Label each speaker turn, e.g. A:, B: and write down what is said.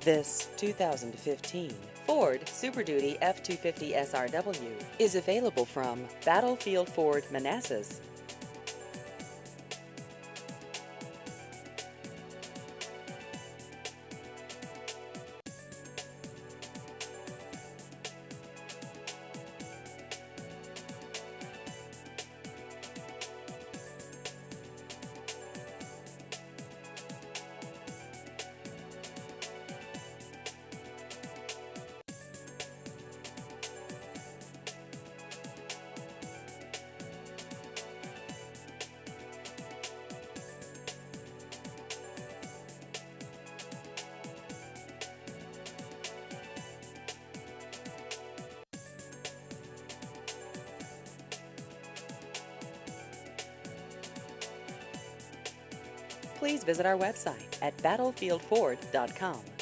A: This 2015 Ford Super Duty F250 SRW is available from Battlefield Ford, Manassas. Please visit our website at battlefieldford.com.